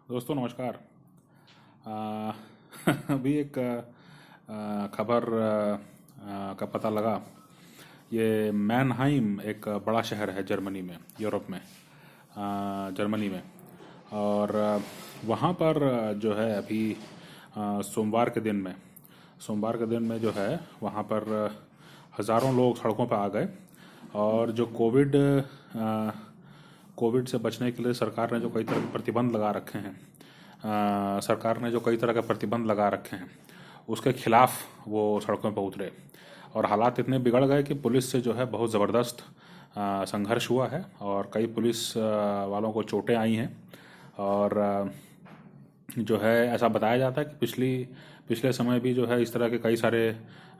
दोस्तों नमस्कार। अभी एक खबर का पता लगा। ये मैनहाइम एक बड़ा शहर है जर्मनी में, यूरोप में, जर्मनी में। और वहाँ पर जो है अभी सोमवार के दिन में जो है वहाँ पर हज़ारों लोग सड़कों पर आ गए। और जो कोविड से बचने के लिए सरकार ने जो कई तरह के प्रतिबंध लगा रखे हैं, सरकार ने जो कई तरह के प्रतिबंध लगा रखे हैं उसके खिलाफ वो सड़कों पर उतरे। और हालात इतने बिगड़ गए कि पुलिस से जो है बहुत ज़बरदस्त संघर्ष हुआ है और कई पुलिस वालों को चोटें आई हैं। और जो है ऐसा बताया जाता है कि पिछले समय भी जो है इस तरह के कई सारे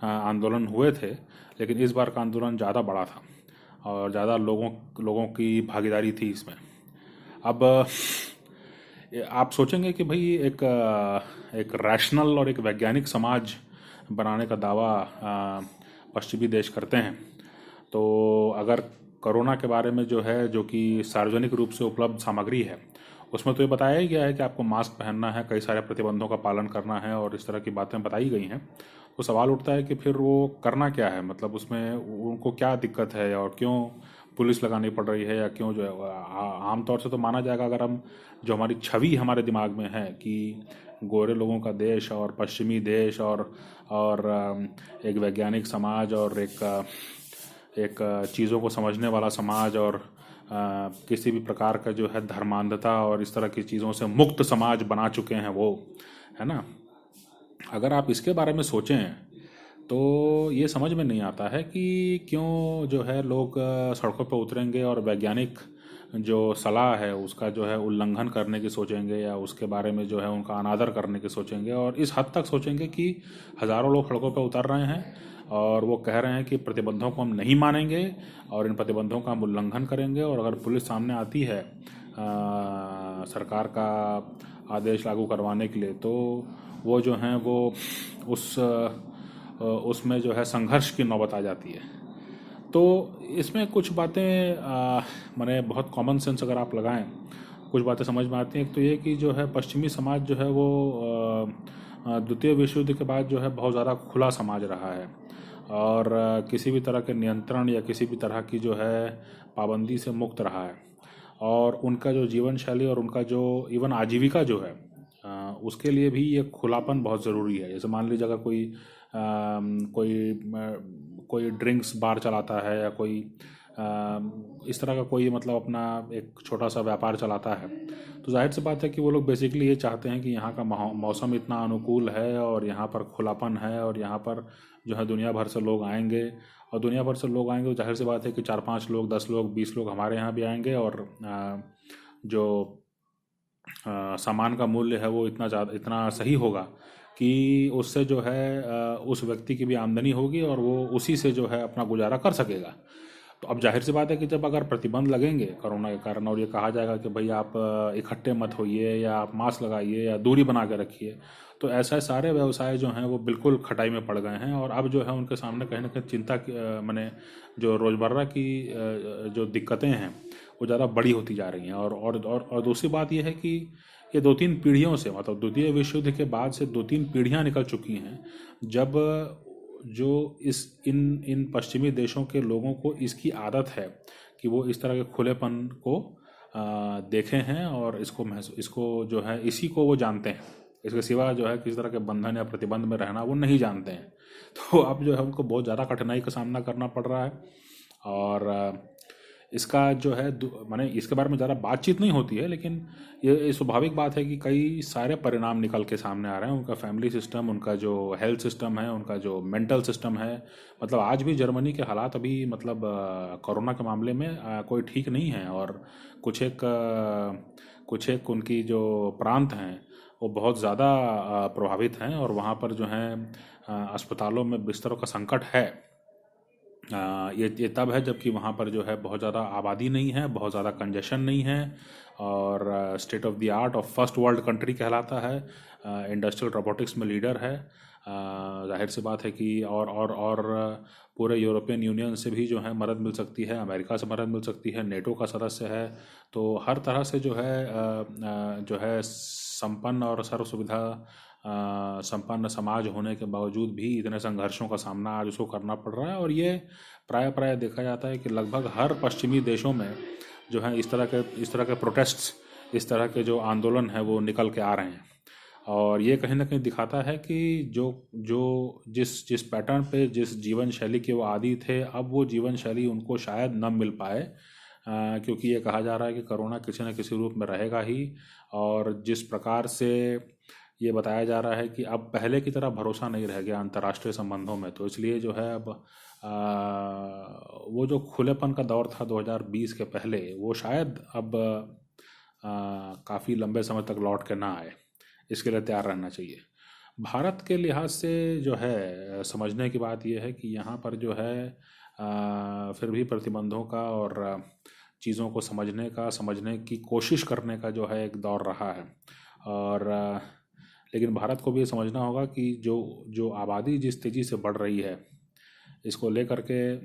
आंदोलन हुए थे, लेकिन इस बार का आंदोलन ज़्यादा बड़ा था और ज़्यादा लोगों की भागीदारी थी इसमें। अब आप सोचेंगे कि भाई एक रैशनल और एक वैज्ञानिक समाज बनाने का दावा पश्चिमी देश करते हैं, तो अगर कोरोना के बारे में जो है, जो कि सार्वजनिक रूप से उपलब्ध सामग्री है, उसमें तो ये बताया ही गया है कि आपको मास्क पहनना है, कई सारे प्रतिबंधों का पालन करना है और इस तरह की बातें बताई गई हैं। तो सवाल उठता है कि फिर वो करना क्या है, मतलब उसमें उनको क्या दिक्कत है और क्यों पुलिस लगानी पड़ रही है, या क्यों जो है आमतौर से तो माना जाएगा, अगर हम जो हमारी छवि हमारे दिमाग में है कि गोरे लोगों का देश और पश्चिमी देश और एक वैज्ञानिक समाज और एक चीज़ों को समझने वाला समाज और किसी भी प्रकार का जो है धर्मांधता और इस तरह की चीज़ों से मुक्त समाज बना चुके हैं वो, है ना। अगर आप इसके बारे में सोचें तो ये समझ में नहीं आता है कि क्यों जो है लोग सड़कों पर उतरेंगे और वैज्ञानिक जो सलाह है उसका जो है उल्लंघन करने की सोचेंगे, या उसके बारे में जो है उनका अनादर करने की सोचेंगे, और इस हद तक सोचेंगे कि हज़ारों लोग सड़कों पर उतर रहे हैं और वो कह रहे हैं कि प्रतिबंधों को हम नहीं मानेंगे और इन प्रतिबंधों का हम उल्लंघन करेंगे, और अगर पुलिस सामने आती है सरकार का आदेश लागू करवाने के लिए, तो वो जो हैं वो उस उसमें जो है संघर्ष की नौबत आ जाती है। तो इसमें कुछ बातें माने बहुत कॉमन सेंस अगर आप लगाएं, कुछ बातें समझ में आती हैं। एक तो ये कि जो है पश्चिमी समाज जो है वो द्वितीय विश्व युद्ध के बाद जो है बहुत ज़्यादा खुला समाज रहा है और किसी भी तरह के नियंत्रण या किसी भी तरह की जो है पाबंदी से मुक्त रहा है। और उनका जो जीवन शैली और उनका जो इवन आजीविका जो है उसके लिए भी ये खुलापन बहुत ज़रूरी है। जैसे मान लीजिए अगर कोई ड्रिंक्स बार चलाता है, या कोई इस तरह का कोई मतलब अपना एक छोटा सा व्यापार चलाता है, तो जाहिर सी बात है कि वो लोग बेसिकली ये चाहते हैं कि यहाँ का मौसम इतना अनुकूल है और यहाँ पर खुलापन है और यहाँ पर जो है दुनिया भर से लोग आएंगे। और दुनिया भर से लोग आएंगे तो जाहिर सी बात है कि 4-5 लोग, 10 लोग, 20 लोग हमारे यहाँ भी आएंगे, और जो सामान का मूल्य है वो इतना सही होगा कि उससे जो है उस व्यक्ति की भी आमदनी होगी और वो उसी से जो है अपना गुजारा कर सकेगा। तो अब जाहिर सी बात है कि जब अगर प्रतिबंध लगेंगे कोरोना के कारण और ये कहा जाएगा कि भाई आप इकट्ठे मत होइए, या आप मास्क लगाइए, या दूरी बना के रखिए, तो ऐसे सारे व्यवसाय जो हैं वो बिल्कुल खटाई में पड़ गए हैं। और अब जो है उनके सामने कहीं ना कहीं चिंता की माने जो रोज़मर्रा की जो दिक्कतें हैं वो ज़्यादा बड़ी होती जा रही हैं। और दूसरी बात ये है कि ये 2-3 पीढ़ियों से, मतलब द्वितीय विश्व युद्ध के बाद से 2-3 पीढ़ियाँ निकल चुकी हैं जब जो इस इन इन पश्चिमी देशों के लोगों को इसकी आदत है कि वो इस तरह के खुलेपन को देखे हैं और इसको जो है इसी को वो जानते हैं। इसके सिवा जो है किसी तरह के बंधन या प्रतिबंध में रहना वो नहीं जानते हैं। तो अब जो है उनको बहुत ज़्यादा कठिनाई का सामना करना पड़ रहा है। और इसका जो है माने इसके बारे में ज़्यादा बातचीत नहीं होती है, लेकिन ये स्वाभाविक बात है कि कई सारे परिणाम निकल के सामने आ रहे हैं। उनका फैमिली सिस्टम, उनका जो हेल्थ सिस्टम है, उनका जो मेंटल सिस्टम है, मतलब आज भी जर्मनी के हालात अभी मतलब कोरोना के मामले में कोई ठीक नहीं है। और कुछ एक उनकी जो प्रांत हैं वो बहुत ज़्यादा प्रभावित हैं और वहाँ पर जो है अस्पतालों में बिस्तरों का संकट है। ये तब है जबकि वहाँ पर जो है बहुत ज़्यादा आबादी नहीं है, बहुत ज़्यादा कंजेशन नहीं है, और स्टेट ऑफ द आर्ट और फर्स्ट वर्ल्ड कंट्री कहलाता है, इंडस्ट्रियल रोबोटिक्स में लीडर है। जाहिर सी बात है कि और पूरे यूरोपियन यूनियन से भी जो है मदद मिल सकती है, अमेरिका से मदद मिल सकती है, नेटो का सदस्य है। तो हर तरह से जो है संपन्न और सर्व सुविधा संपन्न समाज होने के बावजूद भी इतने संघर्षों का सामना आज उसको करना पड़ रहा है। और ये प्राय देखा जाता है कि लगभग हर पश्चिमी देशों में जो है इस तरह के प्रोटेस्ट्स, इस तरह के जो आंदोलन है वो निकल के आ रहे हैं। और ये कहीं ना कहीं दिखाता है कि जो जो जिस जिस पैटर्न पे, जिस जीवन शैली के वो आदी थे, अब वो जीवन शैली उनको शायद न मिल पाए, क्योंकि ये कहा जा रहा है कि कोरोना किसी न किसी रूप में रहेगा ही। और जिस प्रकार से ये बताया जा रहा है कि अब पहले की तरह भरोसा नहीं रह गया अंतर्राष्ट्रीय संबंधों में, तो इसलिए जो है अब वो जो खुलेपन का दौर था 2020 के पहले, वो शायद अब काफ़ी लंबे समय तक लौट के ना आए। इसके लिए तैयार रहना चाहिए। भारत के लिहाज से जो है समझने की बात यह है कि यहाँ पर जो है फिर भी प्रतिबंधों का और चीज़ों को समझने की कोशिश करने का जो है एक दौर रहा है। और लेकिन भारत को भी ये समझना होगा कि जो आबादी जिस तेज़ी से बढ़ रही है, इसको लेकर के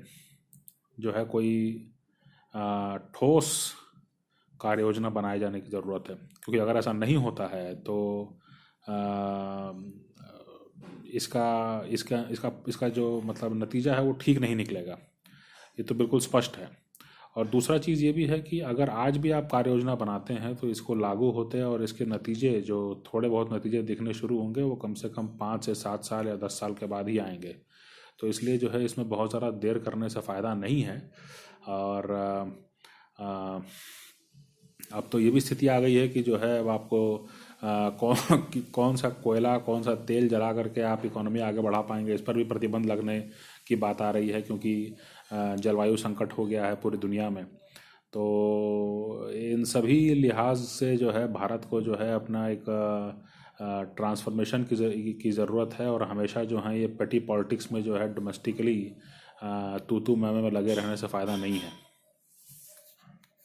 जो है कोई ठोस कार्य योजना बनाए जाने की ज़रूरत है। क्योंकि अगर ऐसा नहीं होता है तो इसका जो मतलब नतीजा है वो ठीक नहीं निकलेगा, ये तो बिल्कुल स्पष्ट है। और दूसरा चीज़ ये भी है कि अगर आज भी आप कार्य योजना बनाते हैं तो इसको लागू होते हैं और इसके नतीजे, जो थोड़े बहुत नतीजे दिखने शुरू होंगे, वो कम से कम 5 से 7 साल या 10 साल के बाद ही आएंगे। तो इसलिए जो है इसमें बहुत ज़्यादा देर करने से फ़ायदा नहीं है। और अब तो ये भी स्थिति आ गई है कि जो है अब आपको कौन सा कोयला, कौन सा तेल जला करके आप इकोनॉमी आगे बढ़ा पाएंगे, इस पर भी प्रतिबंध लगने की बात आ रही है। क्योंकि जलवायु संकट हो गया है पूरी दुनिया में। तो इन सभी लिहाज से जो है भारत को जो है अपना एक ट्रांसफॉर्मेशन की ज़रूरत है। और हमेशा जो है ये पेटी पॉलिटिक्स में जो है डोमेस्टिकली तू मैं में लगे रहने से फ़ायदा नहीं है।